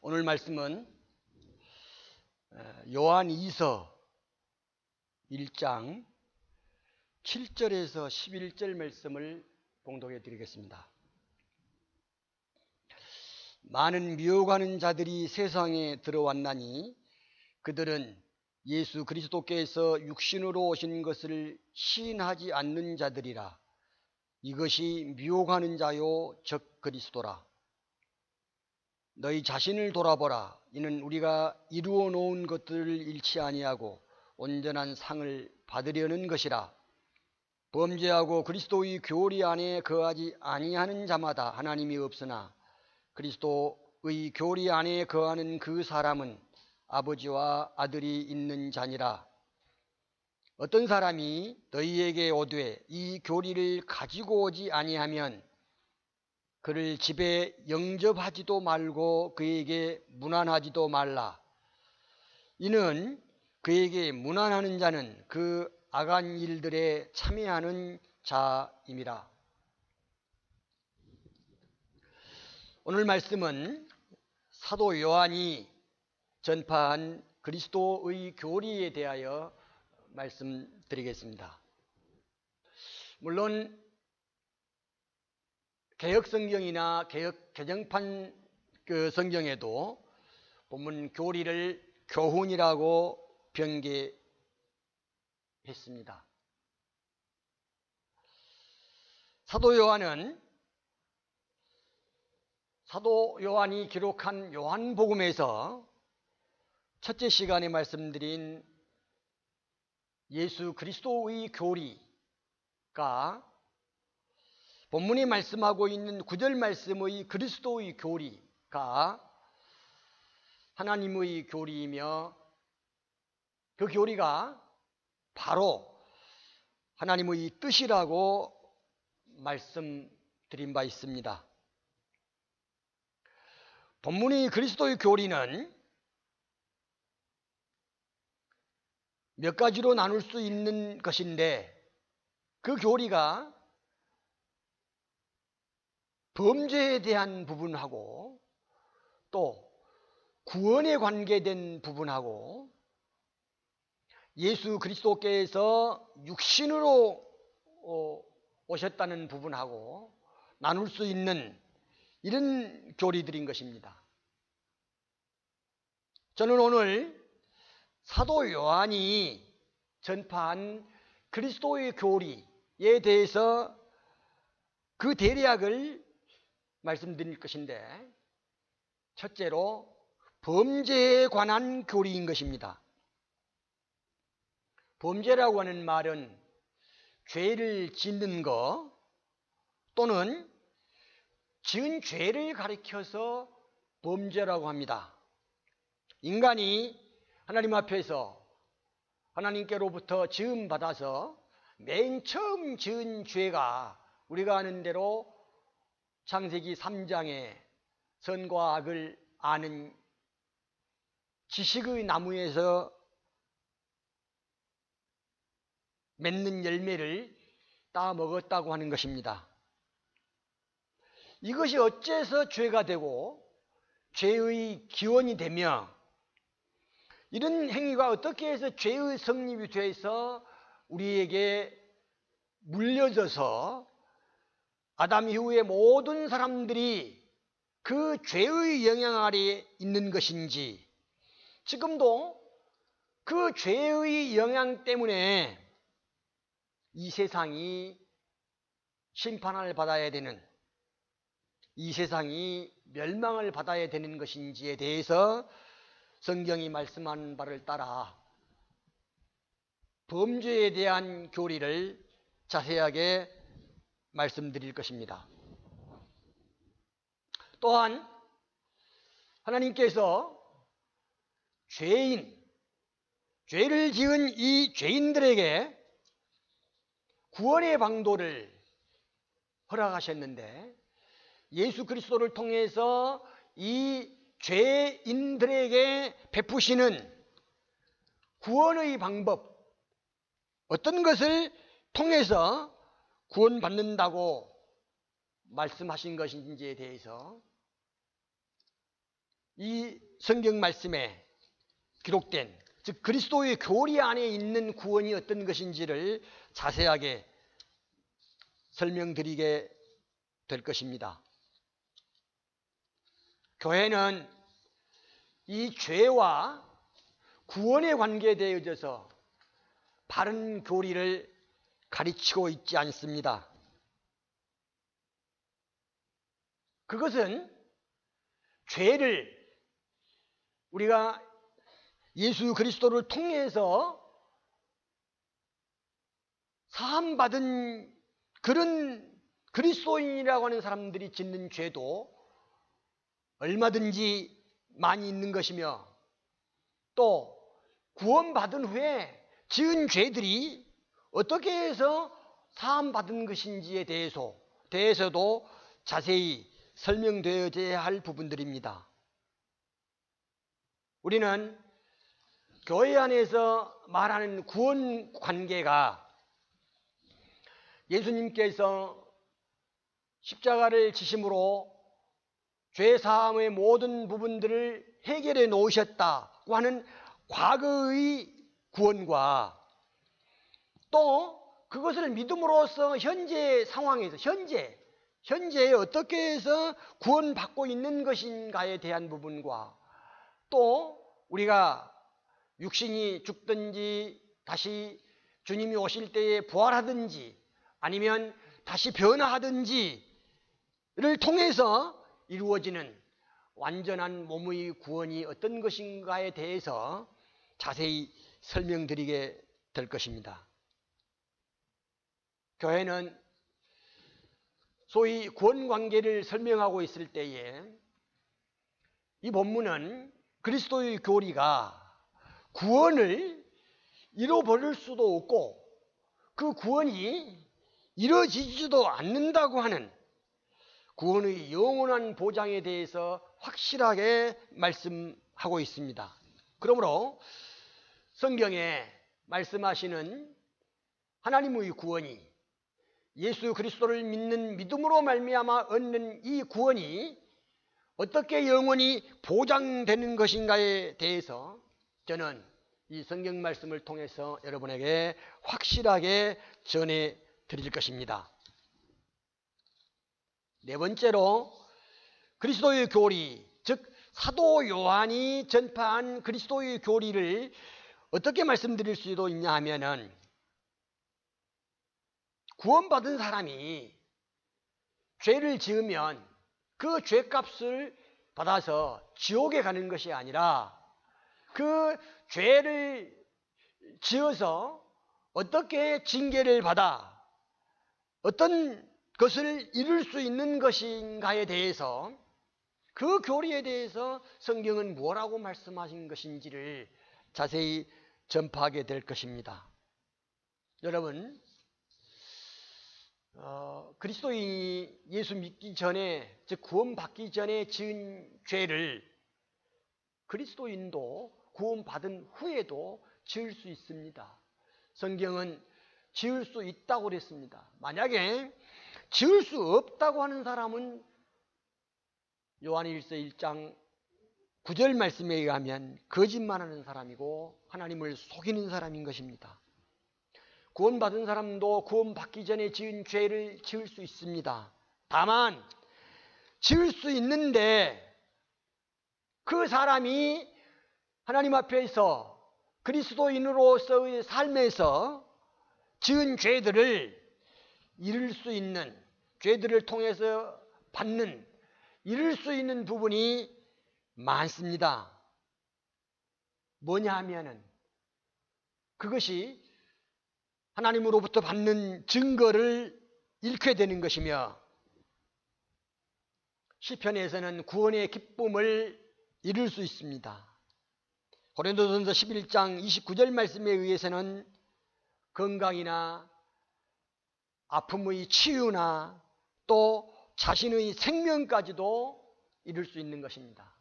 오늘 말씀은 요한 2서 1장 7절에서 11절 말씀을 봉독해 드리겠습니다. 많은 미혹하는 자들이 세상에 들어왔나니 그들은 예수 그리스도께서 육신으로 오신 것을 시인하지 않는 자들이라. 이것이 미혹하는 자요 적 그리스도라. 너희 자신을 돌아보라. 이는 우리가 이루어 놓은 것들을 잃지 아니하고 온전한 상을 받으려는 것이라. 범죄하고 그리스도의 교리 안에 거하지 아니하는 자마다 하나님이 없으나 그리스도의 교리 안에 거하는 그 사람은 아버지와 아들이 있는 자니라. 어떤 사람이 너희에게 오되 이 교리를 가지고 오지 아니하면 그를 집에 영접하지도 말고 그에게 문안하지도 말라. 이는 그에게 문안하는 자는 그 악한 일들에 참여하는 자임이라. 오늘 말씀은 사도 요한이 전파한 그리스도의 교리에 대하여 말씀드리겠습니다. 물론 개혁성경이나 개정판 성경에도 본문 교리를 교훈이라고 변개했습니다. 사도 요한이 기록한 요한복음에서 첫째 시간에 말씀드린 예수 그리스도의 교리가 본문이 말씀하고 있는 9절 말씀의 그리스도의 교리가 하나님의 교리이며 그 교리가 바로 하나님의 뜻이라고 말씀드린 바 있습니다. 본문이 그리스도의 교리는 몇 가지로 나눌 수 있는 것인데 그 교리가 범죄에 대한 부분하고 또 구원에 관계된 부분하고 예수 그리스도께서 육신으로 오셨다는 부분하고 나눌 수 있는 이런 교리들인 것입니다. 저는 오늘 사도 요한이 전파한 그리스도의 교리에 대해서 그 대략을 말씀드릴 것인데, 첫째로 범죄에 관한 교리인 것입니다. 범죄라고 하는 말은 죄를 짓는 것 또는 지은 죄를 가리켜서 범죄라고 합니다. 인간이 하나님 앞에서 하나님께로부터 지음 받아서 맨 처음 지은 죄가 우리가 아는 대로 창세기 3장에 선과 악을 아는 지식의 나무에서 맺는 열매를 따 먹었다고 하는 것입니다. 이것이 어째서 죄가 되고 죄의 기원이 되며 이런 행위가 어떻게 해서 죄의 성립이 돼서 우리에게 물려져서 아담 이후의 모든 사람들이 그 죄의 영향 아래 있는 것인지, 지금도 그 죄의 영향 때문에 이 세상이 심판을 받아야 되는, 이 세상이 멸망을 받아야 되는 것인지에 대해서 성경이 말씀하는 바를 따라 범죄에 대한 교리를 자세하게 말씀드릴 것입니다. 또한 하나님께서 죄를 지은 이 죄인들에게 구원의 방도를 허락하셨는데 예수 그리스도를 통해서 이 죄인들에게 베푸시는 구원의 방법, 어떤 것을 통해서 구원받는다고 말씀하신 것인지에 대해서 이 성경 말씀에 기록된, 즉 그리스도의 교리 안에 있는 구원이 어떤 것인지를 자세하게 설명드리게 될 것입니다. 교회는 이 죄와 구원에 관계되어져서 바른 교리를 가르치고 있지 않습니다. 그것은 죄를 우리가 예수 그리스도를 통해서 사함받은 그런 그리스도인이라고 하는 사람들이 짓는 죄도 얼마든지 많이 있는 것이며, 또 구원받은 후에 지은 죄들이 어떻게 해서 사함받은 것인지에 대해서도 자세히 설명되어야 할 부분들입니다. 우리는 교회 안에서 말하는 구원 관계가 예수님께서 십자가를 지심으로 죄사함의 모든 부분들을 해결해 놓으셨다고 하는 과거의 구원과, 또 그것을 믿음으로써 현재 상황에서 현재에 어떻게 해서 구원받고 있는 것인가에 대한 부분과, 또 우리가 육신이 죽든지 다시 주님이 오실 때에 부활하든지 아니면 다시 변화하든지를 통해서 이루어지는 완전한 몸의 구원이 어떤 것인가에 대해서 자세히 설명드리게 될 것입니다. 교회는 소위 구원 관계를 설명하고 있을 때에 이 본문은 그리스도의 교리가 구원을 잃어버릴 수도 없고 그 구원이 이루어지지도 않는다고 하는 구원의 영원한 보장에 대해서 확실하게 말씀하고 있습니다. 그러므로 성경에 말씀하시는 하나님의 구원이, 예수 그리스도를 믿는 믿음으로 말미암아 얻는 이 구원이 어떻게 영원히 보장되는 것인가에 대해서 저는 이 성경 말씀을 통해서 여러분에게 확실하게 전해 드릴 것입니다. 네 번째로 그리스도의 교리, 즉 사도 요한이 전파한 그리스도의 교리를 어떻게 말씀드릴 수도 있냐 하면은, 구원받은 사람이 죄를 지으면 그 죄값을 받아서 지옥에 가는 것이 아니라 그 죄를 지어서 어떻게 징계를 받아 어떤 것을 이룰 수 있는 것인가에 대해서, 그 교리에 대해서 성경은 뭐라고 말씀하신 것인지를 자세히 전파하게 될 것입니다. 여러분, 그리스도인이 예수 믿기 전에, 즉 구원받기 전에 지은 죄를 그리스도인도 구원받은 후에도 지을 수 있습니다. 성경은 지을 수 있다고 그랬습니다. 만약에 지을 수 없다고 하는 사람은 요한일서 1장 9절 말씀에 의하면 거짓말하는 사람이고 하나님을 속이는 사람인 것입니다. 구원받은 사람도 구원받기 전에 지은 죄를 지을 수 있습니다. 다만 지을 수 있는데 그 사람이 하나님 앞에서 그리스도인으로서의 삶에서 지은 죄들을 이룰 수 있는, 죄들을 통해서 받는, 이룰 수 있는 부분이 많습니다. 뭐냐 하면은 그것이 하나님으로부터 받는 증거를 잃게 되는 것이며, 시편에서는 구원의 기쁨을 이룰 수 있습니다. 고린도전서 11장 29절 말씀에 의해서는 건강이나 아픔의 치유나 또 자신의 생명까지도 이룰 수 있는 것입니다.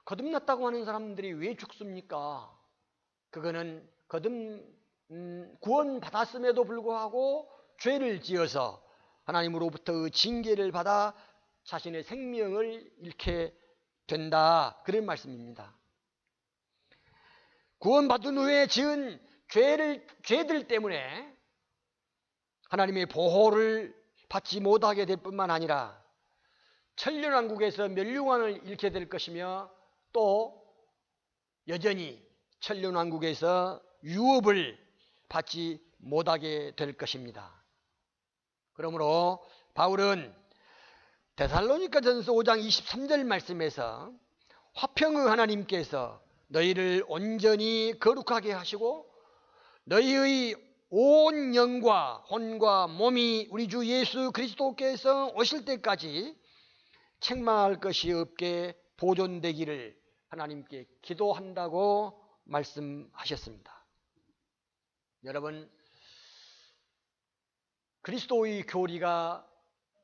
거듭났다고 하는 사람들이 왜 죽습니까? 그거는 구원받았음에도 불구하고 죄를 지어서 하나님으로부터 징계를 받아 자신의 생명을 잃게 된다. 그런 말씀입니다. 구원받은 후에 지은 죄들 때문에 하나님의 보호를 받지 못하게 될 뿐만 아니라 천년왕국에서 멸류관을 잃게 될 것이며 또 여전히 천년왕국에서 유업을 받지 못하게 될 것입니다. 그러므로 바울은 데살로니가전서 5장 23절 말씀에서 화평의 하나님께서 너희를 온전히 거룩하게 하시고 너희의 온 영과 혼과 몸이 우리 주 예수 그리스도께서 오실 때까지 책망할 것이 없게 보존되기를 하나님께 기도한다고 말씀하셨습니다. 여러분, 그리스도의 교리가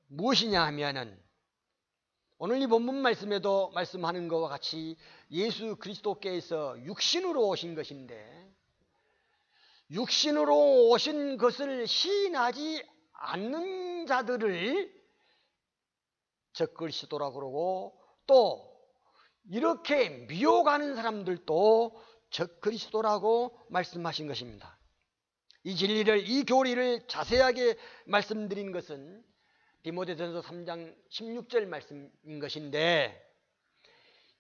무엇이냐 하면은 오늘 이 본문 말씀에도 말씀하는 것과 같이 예수 그리스도께서 육신으로 오신 것인데 육신으로 오신 것을 시인하지 않는 자들을 적그리스도라고 그러고 또 이렇게 미혹하는 사람들도 적그리스도라고 말씀하신 것입니다. 이 진리를, 이 교리를 자세하게 말씀드린 것은 디모데전서 3장 16절 말씀인 것인데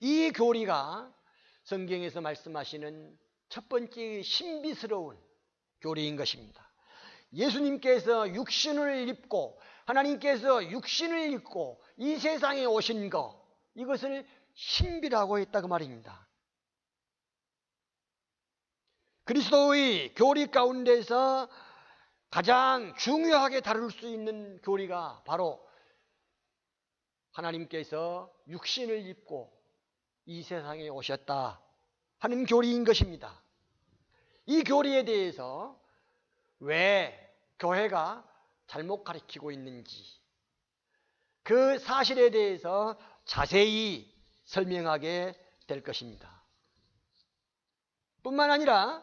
이 교리가 성경에서 말씀하시는 첫 번째 신비스러운 교리인 것입니다. 예수님께서 육신을 입고 하나님께서 육신을 입고 이 세상에 오신 것, 이것을 신비라고 했다 그 말입니다. 그리스도의 교리 가운데서 가장 중요하게 다룰 수 있는 교리가 바로 하나님께서 육신을 입고 이 세상에 오셨다 하는 교리인 것입니다. 이 교리에 대해서 왜 교회가 잘못 가르치고 있는지 그 사실에 대해서 자세히 설명하게 될 것입니다. 뿐만 아니라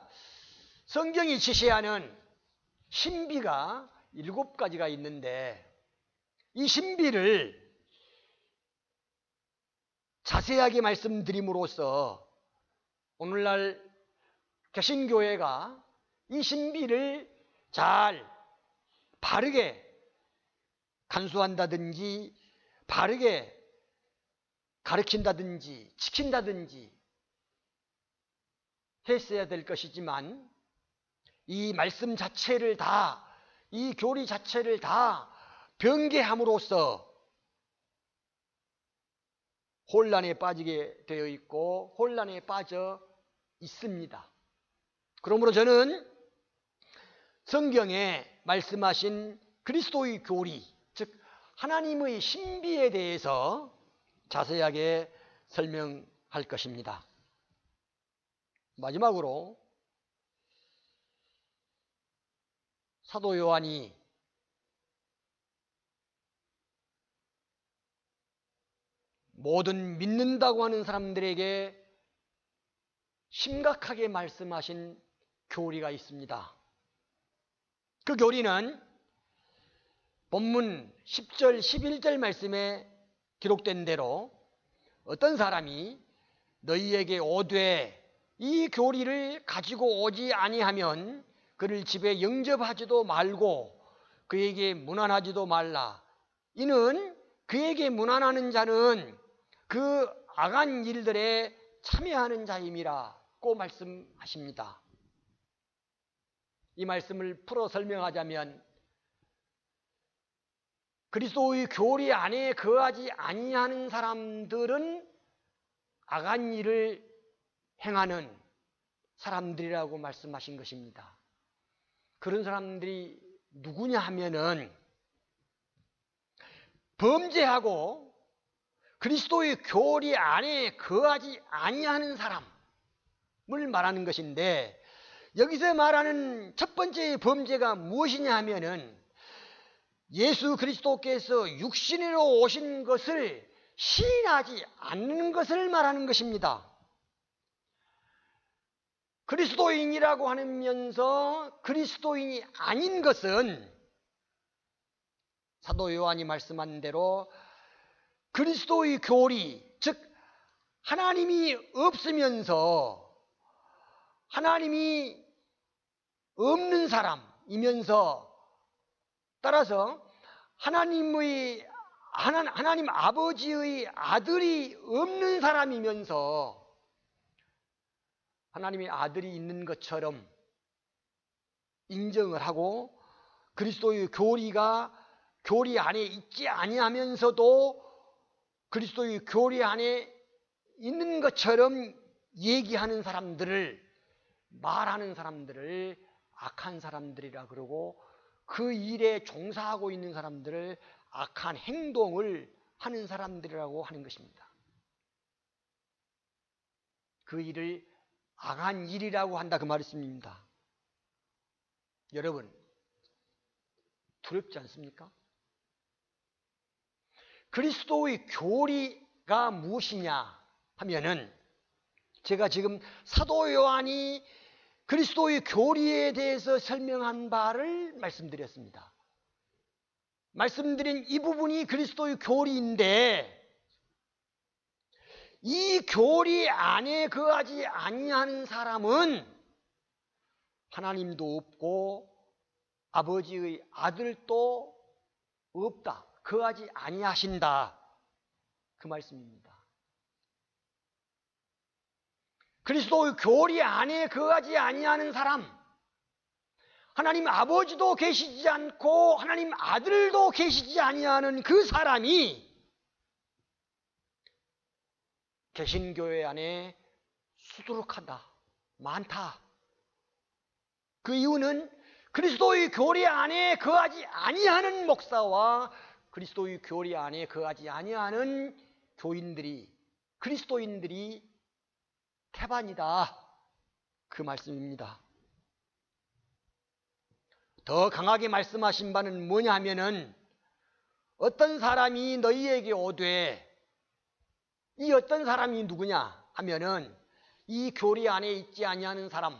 성경이 지시하는 신비가 7가지가 있는데 이 신비를 자세하게 말씀드림으로써 오늘날 개신교회가 이 신비를 잘 바르게 간수한다든지 바르게 가르친다든지 지킨다든지 했어야 될 것이지만 이 말씀 자체를 다, 이 교리 자체를 다 변개함으로써 혼란에 빠지게 되어 있고 혼란에 빠져 있습니다. 그러므로 저는 성경에 말씀하신 그리스도의 교리, 즉 하나님의 신비에 대해서 자세하게 설명할 것입니다. 마지막으로 사도 요한이 모든 믿는다고 하는 사람들에게 심각하게 말씀하신 교리가 있습니다. 그 교리는 본문 10절, 11절 말씀에 기록된 대로 어떤 사람이 너희에게 오되 이 교리를 가지고 오지 아니하면 그를 집에 영접하지도 말고 그에게 문안하지도 말라. 이는 그에게 문안하는 자는 그 악한 일들에 참여하는 자임이라고 말씀하십니다. 이 말씀을 풀어 설명하자면 그리스도의 교리 안에 거하지 아니하는 사람들은 악한 일을 행하는 사람들이라고 말씀하신 것입니다. 그런 사람들이 누구냐 하면은 범죄하고 그리스도의 교리 안에 거하지 아니하는 사람을 말하는 것인데 여기서 말하는 첫 번째 범죄가 무엇이냐 하면은 예수 그리스도께서 육신으로 오신 것을 시인하지 않는 것을 말하는 것입니다. 그리스도인이라고 하면서 그리스도인이 아닌 것은 사도 요한이 말씀한 대로 그리스도의 교리, 즉 하나님이 없으면서 하나님이 없는 사람이면서 따라서 하나님 아버지의 아들이 없는 사람이면서 하나님의 아들이 있는 것처럼 인정을 하고 그리스도의 교리 안에 있지 아니하면서도 그리스도의 교리 안에 있는 것처럼 얘기하는 사람들을, 말하는 사람들을 악한 사람들이라 그러고, 그 일에 종사하고 있는 사람들을 악한 행동을 하는 사람들이라고 하는 것입니다. 그 일을 악한 일이라고 한다, 그 말씀입니다. 여러분, 두렵지 않습니까? 그리스도의 교리가 무엇이냐 하면은, 제가 지금 사도 요한이 그리스도의 교리에 대해서 설명한 바를 말씀드렸습니다. 말씀드린 이 부분이 그리스도의 교리인데, 이 교리 안에 거하지 아니하는 사람은 하나님도 없고 아버지의 아들도 없다, 거하지 아니하신다, 그 말씀입니다. 그리스도의 교리 안에 거하지 아니하는 사람, 하나님 아버지도 계시지 않고 하나님 아들도 계시지 아니하는 그 사람이 개신교회 안에 수두룩하다, 많다. 그 이유는 그리스도의 교리 안에 거하지 아니하는 목사와 그리스도의 교리 안에 거하지 아니하는 교인들이, 그리스도인들이 태반이다, 그 말씀입니다. 더 강하게 말씀하신 바는 뭐냐 하면은, 어떤 사람이 너희에게 오되, 이 어떤 사람이 누구냐 하면은 이 교리 안에 있지 아니하는 사람,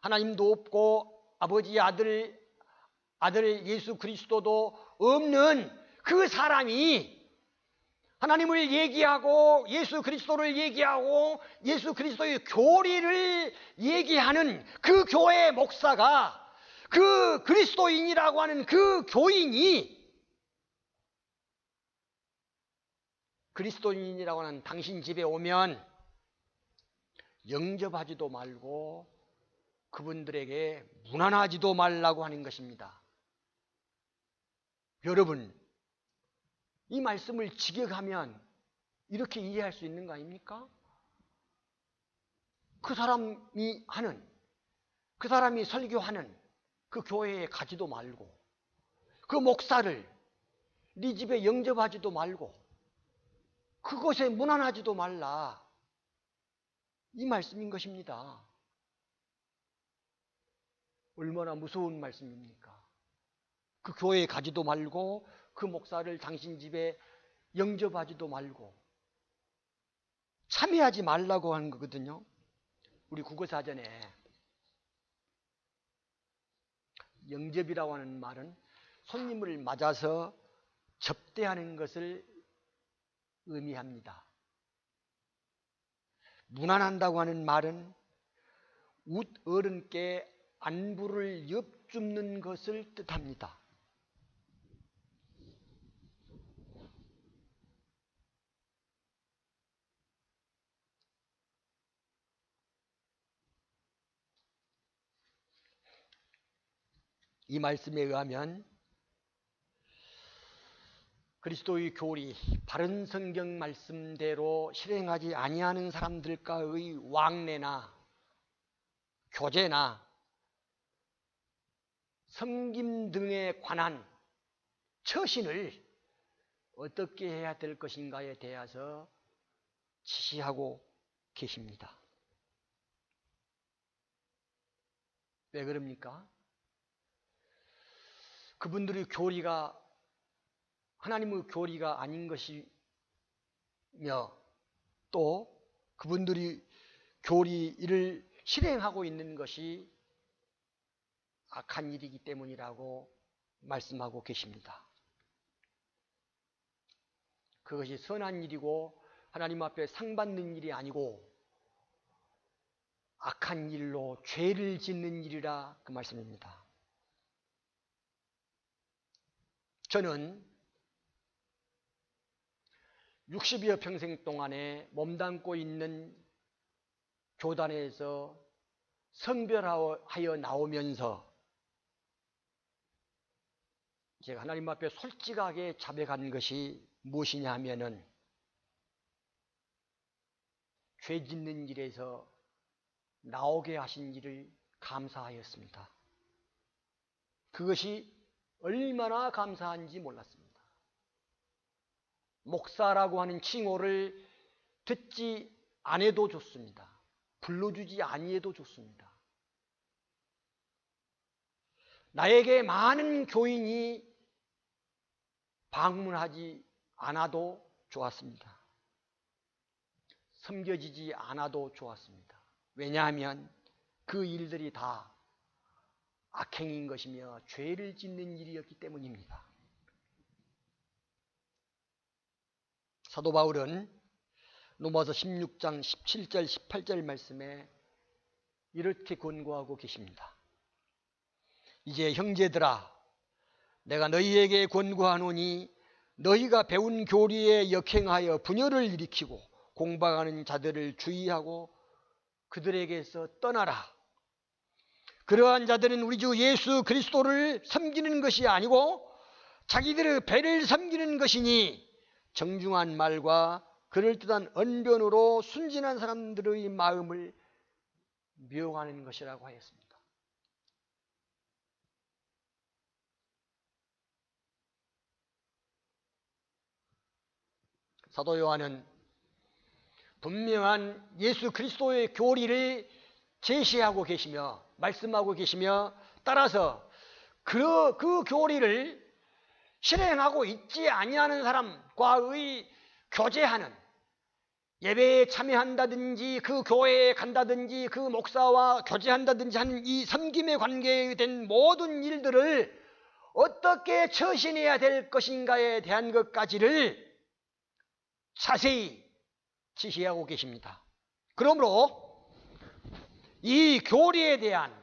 하나님도 없고 아버지 아들 예수 그리스도도 없는 그 사람이 하나님을 얘기하고 예수 그리스도를 얘기하고 예수 그리스도의 교리를 얘기하는 그 교회 목사가, 그 그리스도인이라고 하는 그 교인이 그리스도인이라고 하는 당신 집에 오면 영접하지도 말고 그분들에게 무난하지도 말라고 하는 것입니다. 여러분, 이 말씀을 직역하면 이렇게 이해할 수 있는 거 아닙니까? 그 사람이 설교하는 그 교회에 가지도 말고, 그 목사를 네 집에 영접하지도 말고, 그것에 무난하지도 말라, 이 말씀인 것입니다. 얼마나 무서운 말씀입니까? 그 교회에 가지도 말고 그 목사를 당신 집에 영접하지도 말고 참여하지 말라고 하는 거거든요. 우리 국어사전에 영접이라고 하는 말은 손님을 맞아서 접대하는 것을 의미합니다. 무난한다고 하는 말은 웃 어른께 안부를 엿줍는 것을 뜻합니다. 이 말씀에 의하면 그리스도의 교리, 바른 성경 말씀대로 실행하지 아니하는 사람들과의 왕래나 교제나 섬김 등에 관한 처신을 어떻게 해야 될 것인가에 대해서 지시하고 계십니다. 왜 그럽니까? 그분들의 교리가 하나님의 교리가 아닌 것이며, 또 그분들이 교리를 실행하고 있는 것이 악한 일이기 때문이라고 말씀하고 계십니다. 그것이 선한 일이고 하나님 앞에 상 받는 일이 아니고 악한 일로 죄를 짓는 일이라 그 말씀입니다. 저는 60여 평생 동안에 몸담고 있는 교단에서 성별하여 나오면서 제가 하나님 앞에 솔직하게 자백한 것이 무엇이냐 하면은 죄 짓는 일에서 나오게 하신 일을 감사하였습니다. 그것이 얼마나 감사한지 몰랐습니다. 목사라고 하는 칭호를 듣지 않아도 좋습니다. 불러주지 아니해도 좋습니다. 나에게 많은 교인이 방문하지 않아도 좋았습니다. 섬겨지지 않아도 좋았습니다. 왜냐하면 그 일들이 다 악행인 것이며 죄를 짓는 일이었기 때문입니다. 사도 바울은 로마서 16장 17절 18절 말씀에 이렇게 권고하고 계십니다. 이제 형제들아 내가 너희에게 권고하노니 너희가 배운 교리에 역행하여 분열을 일으키고 공방하는 자들을 주의하고 그들에게서 떠나라. 그러한 자들은 우리 주 예수 그리스도를 섬기는 것이 아니고 자기들의 배를 섬기는 것이니 정중한 말과 그럴듯한 언변으로 순진한 사람들의 마음을 미워하는 것이라고 하였습니다. 사도 요한은 분명한 예수 그리스도의 교리를 제시하고 계시며 말씀하고 계시며 따라서 그 교리를 실행하고 있지 아니하는 사람과의 교제하는 예배에 참여한다든지 그 교회에 간다든지 그 목사와 교제한다든지 하는 이 섬김의 관계에 된 모든 일들을 어떻게 처신해야 될 것인가에 대한 것까지를 자세히 지시하고 계십니다. 그러므로 이 교리에 대한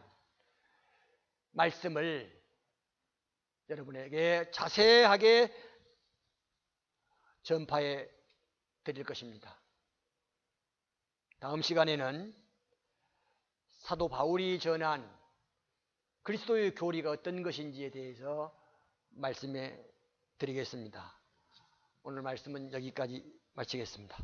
말씀을 여러분에게 자세하게 전파해 드릴 것입니다. 다음 시간에는 사도 바울이 전한 그리스도의 교리가 어떤 것인지에 대해서 말씀해 드리겠습니다. 오늘 말씀은 여기까지 마치겠습니다.